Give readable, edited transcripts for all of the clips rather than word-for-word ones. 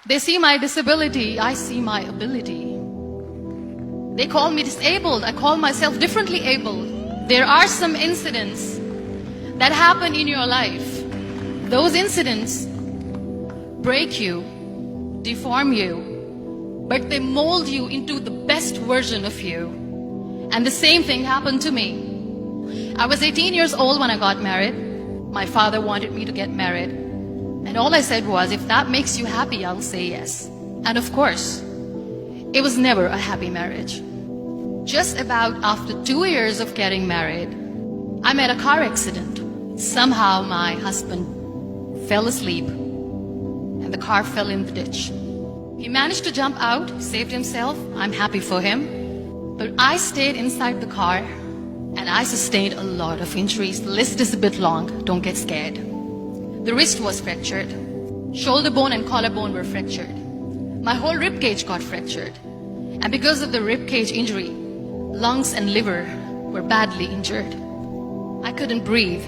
They see my disability, I see my ability. They call me disabled, I call myself differently abled. There are some incidents that happen in your life. Those incidents break you, deform you, but they mold you into the best version of you. And the same thing happened to me. I was 18 years old when I got married. My father wanted me to get married. And all I said was, if that makes you happy, I'll say yes. And of course, it was never a happy marriage. Just about after 2 years of getting married, I met a car accident. Somehow my husband fell asleep and the car fell in the ditch. He managed to jump out, saved himself. I'm happy for him. But I stayed inside the car and I sustained a lot of injuries. The list is a bit long, don't get scared. The wrist was fractured. Shoulder bone and collarbone were fractured. My whole rib cage got fractured. And because of the rib cage injury, lungs and liver were badly injured. I couldn't breathe.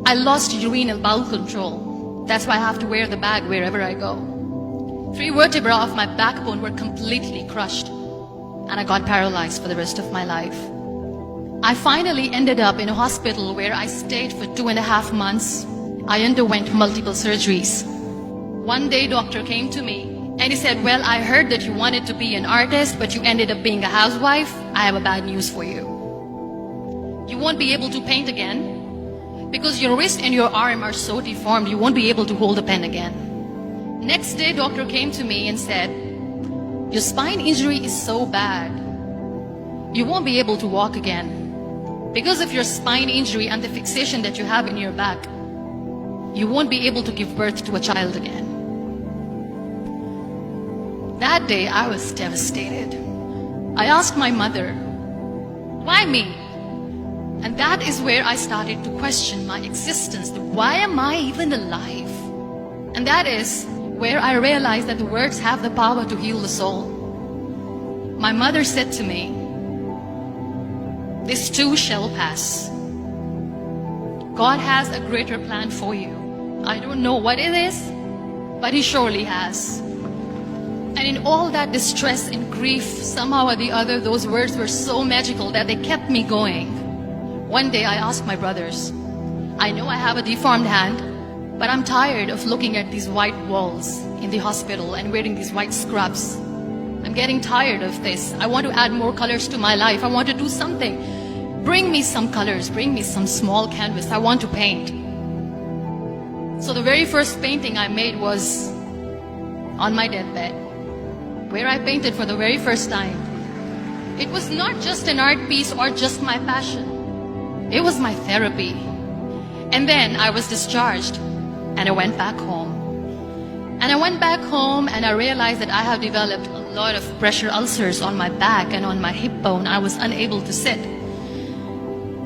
I lost urine and bowel control. That's why I have to wear the bag wherever I go. 3 vertebrae of my backbone were completely crushed. And I got paralyzed for the rest of my life. I finally ended up in a hospital where I stayed for 2.5 months. I underwent multiple surgeries. One day, doctor came to me and he said, well, I heard that you wanted to be an artist, but you ended up being a housewife. I have a bad news for you. You won't be able to paint again because your wrist and your arm are so deformed, you won't be able to hold a pen again. Next day, doctor came to me and said, your spine injury is so bad, you won't be able to walk again. Because of your spine injury and the fixation that you have in your back, you won't be able to give birth to a child again. That day, I was devastated. I asked my mother, why me? And that is where I started to question my existence. Why am I even alive? And that is where I realized that the words have the power to heal the soul. My mother said to me, this too shall pass. God has a greater plan for you. I don't know what it is, but He surely has. And in all that distress and grief, somehow or the other, those words were so magical that they kept me going. One day I asked my brothers, I know I have a deformed hand, but I'm tired of looking at these white walls in the hospital and wearing these white scrubs. I'm getting tired of this. I want to add more colors to my life. I want to do something. Bring me some colors, bring me some small canvas. I want to paint. So the very first painting I made was on my deathbed, where I painted for the very first time. It was not just an art piece or just my passion. It was my therapy. And then I was discharged and I went back home. And I went back home and I realized that I have developed a lot of pressure ulcers on my back and on my hip bone. I was unable to sit.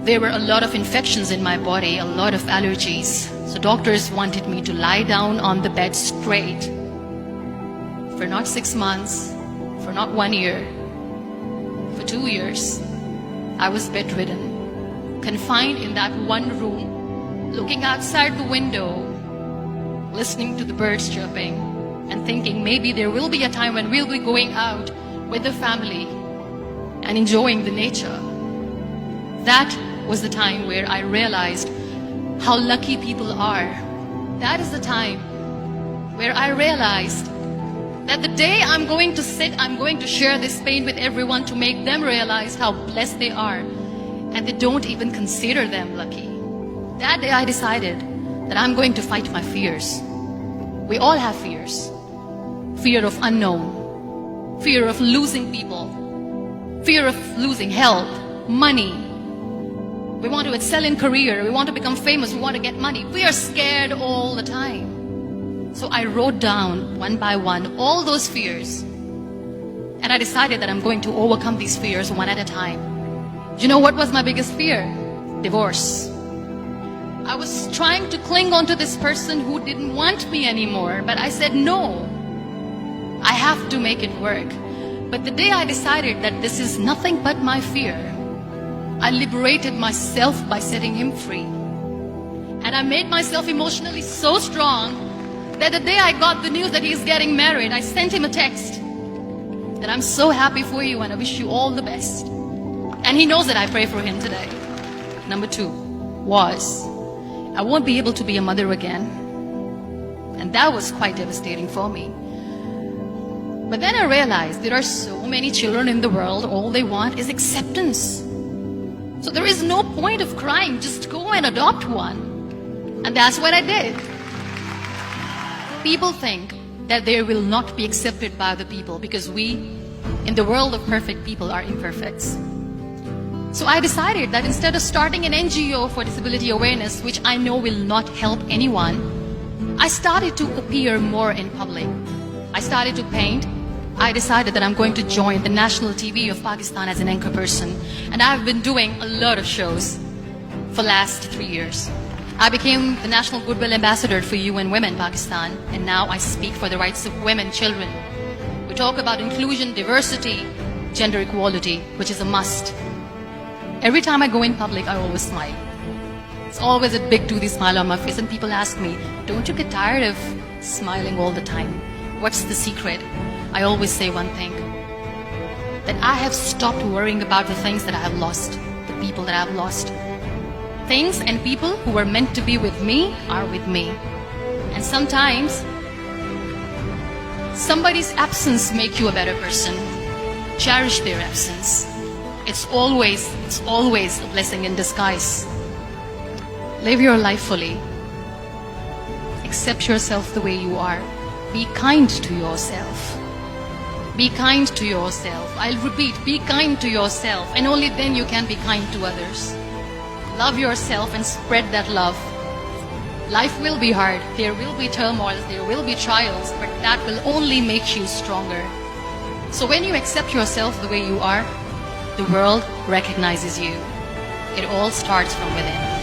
There were a lot of infections in my body, a lot of allergies. So doctors wanted me to lie down on the bed straight for not 6 months, for not 1 year, for 2 years. I was bedridden, confined in that one room, looking outside the window, listening to the birds chirping, and thinking maybe there will be a time when we'll be going out with the family and enjoying the nature. That was the time where I realized how lucky people are. That is the time where I realized that the day I'm going to sit, I'm going to share this pain with everyone to make them realize how blessed they are, and they don't even consider them lucky. That day I decided that I'm going to fight my fears. We all have fears. Fear of unknown, fear of losing people, fear of losing health, money. We want to excel in career, we want to become famous, we want to get money. We are scared all the time. So I wrote down one by one all those fears. And I decided that I'm going to overcome these fears one at a time. Do you know what was my biggest fear? Divorce. I was trying to cling on to this person who didn't want me anymore, but I said no. I have to make it work. But the day I decided that this is nothing but my fear, I liberated myself by setting him free. And I made myself emotionally so strong that the day I got the news that he's getting married, I sent him a text that I'm so happy for you and I wish you all the best. And he knows that I pray for him today. Number 2 was, I won't be able to be a mother again. And that was quite devastating for me. But then I realized there are so many children in the world, all they want is acceptance. So there is no point of crying, just go and adopt one. And that's what I did. People think that they will not be accepted by the people because we, in the world of perfect people, are imperfects. So I decided that instead of starting an NGO for disability awareness, which I know will not help anyone, I started to appear more in public. I started to paint. I decided that I'm going to join the national TV of Pakistan as an anchor person. And I've been doing a lot of shows for the last 3 years. I became the National Goodwill Ambassador for UN Women Pakistan, and now I speak for the rights of women, children. We talk about inclusion, diversity, gender equality, which is a must. Every time I go in public, I always smile. It's always a big toothy smile on my face, and people ask me, don't you get tired of smiling all the time? What's the secret? I always say one thing, that I have stopped worrying about the things that I have lost, the people that I have lost. Things and people who were meant to be with me are with me. And sometimes, somebody's absence makes you a better person. Cherish their absence. It's always a blessing in disguise. Live your life fully. Accept yourself the way you are. Be kind to yourself. Be kind to yourself. I'll repeat, be kind to yourself, and only then you can be kind to others. Love yourself and spread that love. Life will be hard. There will be turmoils, there will be trials, but that will only make you stronger. So when you accept yourself the way you are, the world recognizes you. It all starts from within.